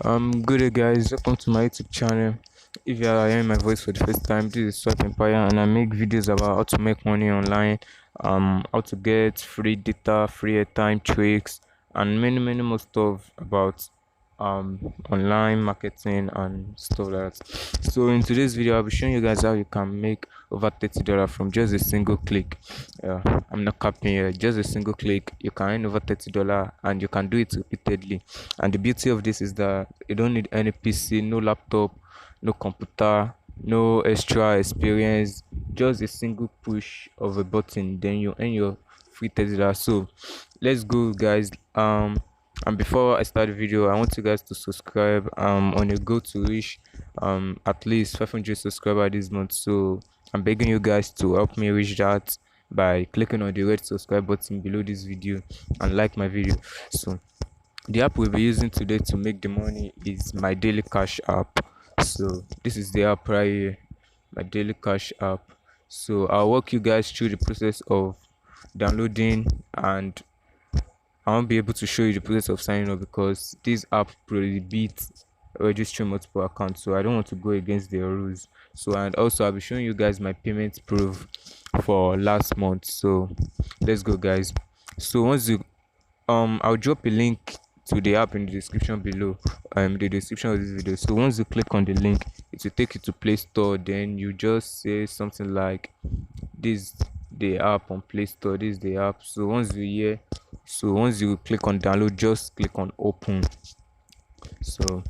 Good day, guys. Welcome to my YouTube channel. If you are hearing my voice for the first time, this is Swap Empire, and I make videos about how to make money online, how to get free data, free airtime tricks, and many more stuff about online marketing and stuff like that. So in today's video, I'll be showing you guys how you can make over $30 from just a single click. I'm not capping here, just a single click you can earn over $30, and you can do it repeatedly. And the beauty of this is that you don't need any PC, no laptop, no computer, no extra experience, just a single push of a button, then you earn your free $30. So let's go, guys. And before I start the video, I want you guys to subscribe. On a goal to reach at least 500 subscribers this month. So I'm begging you guys to help me reach that by clicking on the red subscribe button below this video and like my video. So the app we'll be using today to make the money is my daily cash app. So this is the app right here, my daily cash app. So I'll walk you guys through the process of downloading, and I won't be able to show you the process of signing up because this app prohibits registering multiple accounts, so I don't want to go against their rules. So, and also I'll be showing you guys my payment proof for last month. So let's go, guys. So once you I'll drop a link to the app in the description below, the description of this video. So once you click on the link, it will take you to Play Store. Then you just say something like this, the app on Play Store, this is the app. So once you click on download, just click on open. So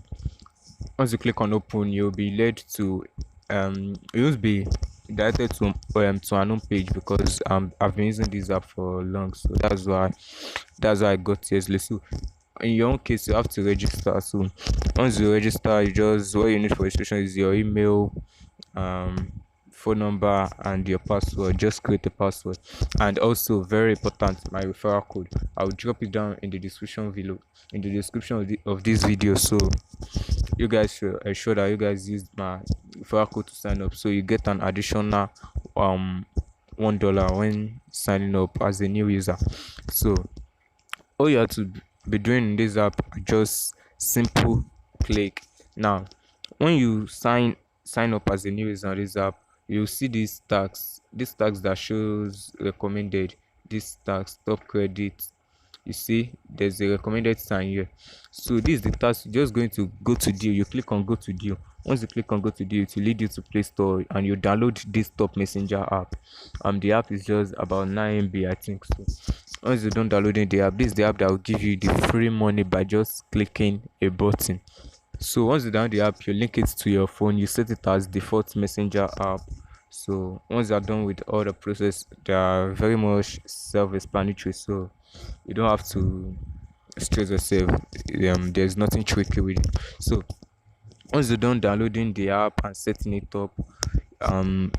once you click on open, you'll be led to you'll be directed to an home page because I've been using this app for long, so that's why I got here. So in your own case, you have to register. So once you register, what you need for registration is your email, phone number, and your password. Just create a password, and also very important, my referral code. I'll drop it down in the description below, in the description of this video. So you guys should ensure that you guys use my referral code to sign up, so you get an additional $1 when signing up as a new user. So all you have to be doing in this app are just simple click. Now when you sign up as a new user on this app, you'll see this tax that shows recommended, this tax top credit. You see there's a recommended sign here. So this is the task. You're just going to go to deal. You click on go to deal. Once you click on go to deal, it will lead you to Play Store, and you download this top messenger app. The app is just about 9 MB, I think. So once you're done downloading the app, this is the app that will give you the free money by just clicking a button. So once you download the app, you link it to your phone, you set it as default messenger app. So once you're done with all the process, they are very much self-explanatory, so you don't have to stress yourself. There's nothing tricky with it. So once you're done downloading the app and setting it up,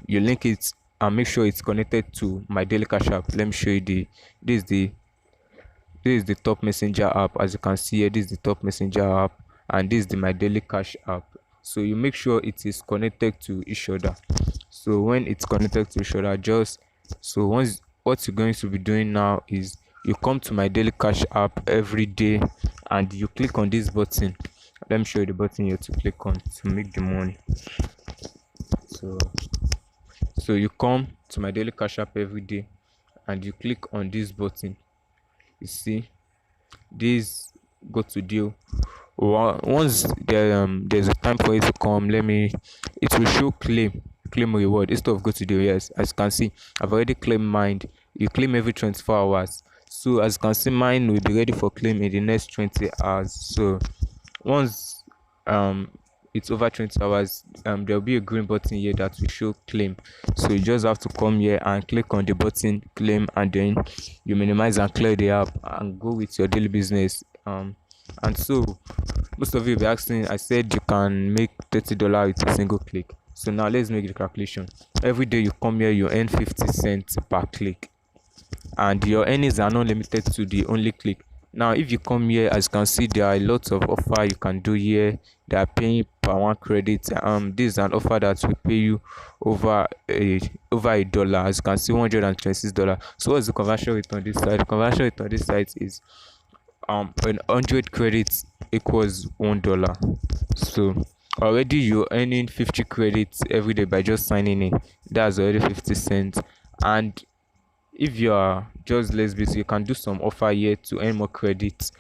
you link it and make sure it's connected to my daily cash app. Let me show you this is the top messenger app. As you can see here, this is the top messenger app, and this is the my daily cash app. So you make sure it is connected to each other. So when it's connected to each other, what you're going to be doing now is you come to my daily cash app every day, and you click on this button. Let me show you the button you have to click on to make the money. So you come to my daily cash app every day, and you click on this button. You see this go to deal. Once there's a time for it to come, it will show claim reward instead of go to deal. Yes, as you can see, I've already claimed mine. You claim every 24 hours. So as you can see, mine will be ready for claim in the next 20 hours. So once it's over 20 hours, there'll be a green button here that will show claim. So you just have to come here and click on the button claim, and then you minimize and clear the app and go with your daily business. And so most of you will be asking, I said you can make $30 with a single click. So now let's make the calculation. Every day you come here, you earn 50 cents per click, and your earnings are not limited to the only click. Now if you come here, as you can see, there are lots of offer you can do here. They are paying per one credit. This is an offer that will pay you over a dollar. As you can see, $126. So what's the conversion rate on this side? The conversion rate on this side is 100 credits equals $1. So already you're earning 50 credits every day by just signing in. That's already 50 cents. And if you are just less busy, you can do some offer here to earn more credits.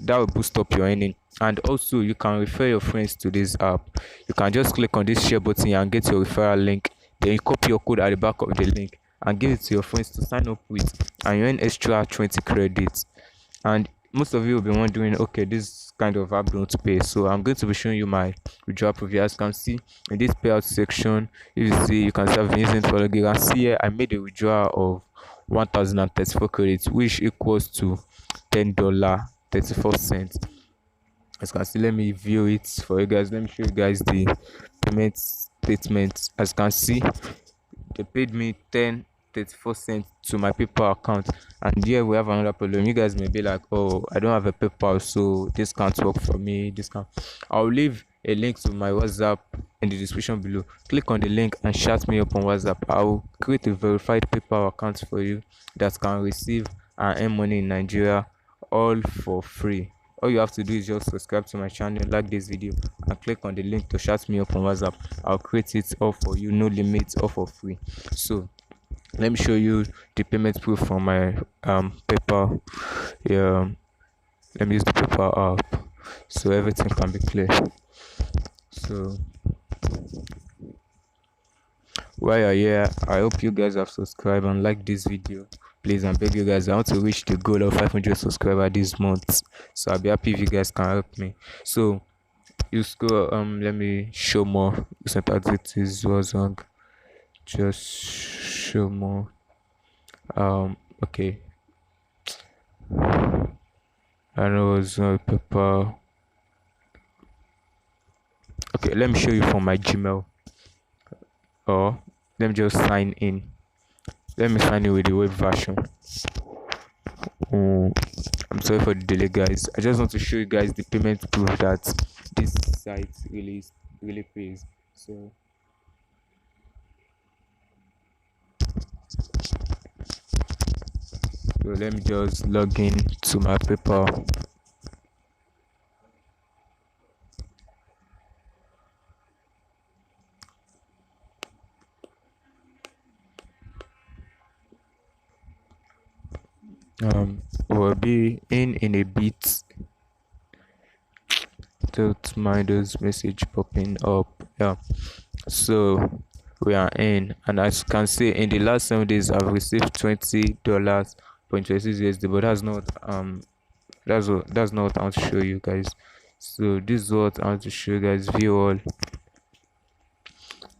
That will boost up your earning. And also you can refer your friends to this app. You can just click on this share button and get your referral link, then you copy your code at the back of the link and give it to your friends to sign up with, and you earn extra 20 credits. And most of you will be wondering, okay, this kind of app don't pay, so I'm going to be showing you my withdrawal preview. As you can see in this payout section, if you see, you can see I've been using for, you can see here I made a withdrawal of 1034 credits, which equals to $10.34. As you can see, let me view it for you guys. Let me show you guys the payment statement. As you can see, they paid me 10.34 to my PayPal account. And here we have another problem. You guys may be like, oh, I don't have a PayPal, so this can't work for me. I'll leave a link to my WhatsApp in the description below. Click on the link and chat me up on WhatsApp. I'll create a verified PayPal account for you that can receive and earn money in Nigeria, all for free. All you have to do is just subscribe to my channel, like this video, and click on the link to chat me up on WhatsApp. I'll create it all for you, no limits, all for free. So let me show you the payment proof from my PayPal. Let me use the PayPal app so everything can be clear. So while you're here, I hope you guys have subscribed and liked this video. Please, I beg you guys, I want to reach the goal of 500 subscribers this month, so I'll be happy if you guys can help me. So you scroll, let me show more recent activities. Just show more. Okay, I know it's not PayPal. Okay, let me show you from my Gmail, or let me just sign in. Let me sign in with the web version. I'm sorry for the delay, guys. I just want to show you guys the payment proof that this site really pays. So let me just log in to my PayPal. Will be in a bit. Don't mind those message popping up. Yeah, so we are in, and as you can see, in the last 7 days I've received $20.26 USD, but that's not what I want to show you guys. So this is what I want to show you guys. View all.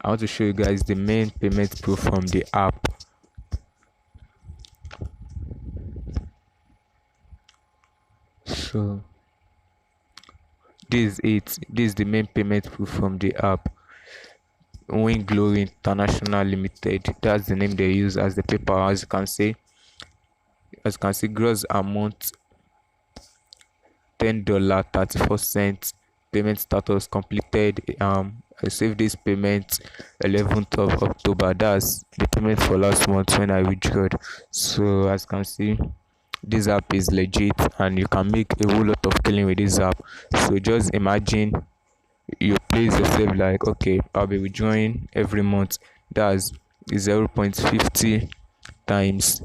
I want to show you guys the main payment proof from the app. So this is the main payment proof from the app. Win Glory International Limited, that's the name they use as the PayPal. As you can see, gross amount $10.34. Payment status completed. I received this payment 11th of October. That's the payment for last month when I withdrew. So as you can see, this app is legit and you can make a whole lot of killing with this app. So just imagine you place yourself like, okay, I'll be withdrawing every month. That's 0.50 times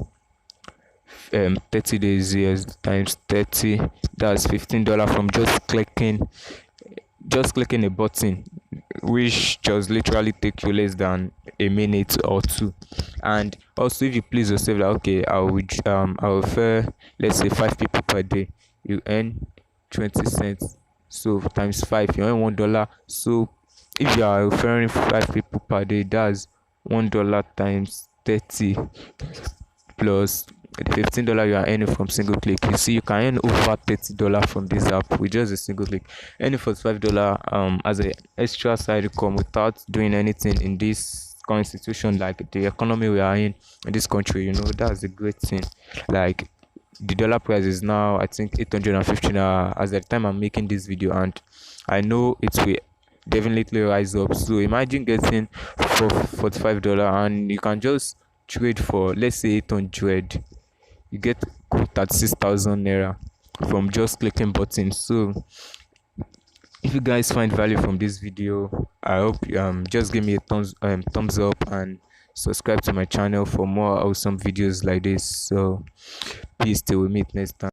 30 days, yes, times 30. That's $15 from just clicking a button, which just literally take you less than a minute or two. And also, if you please yourself like, okay, I'll refer, let's say 5 people per day, you earn 20 cents. So times 5, you earn $1. So if you are referring 5 people per day, that's $1 times 30 plus the $15 you are earning from single click. You see, you can earn over $30 from this app with just a single click. Earning $45 as an extra side income without doing anything in this current situation, like the economy we are in this country. You know, that's a great thing. Like, the dollar price is now, I think, 850 now as at the time I'm making this video, and I know it will definitely rise up. So imagine getting for $45 and you can just trade for, let's say, 800. You get 36,000 naira. from just clicking buttons. So if you guys find value from this video, I hope just give me a thumbs up and subscribe to my channel for more awesome videos like this. So peace till we meet next time.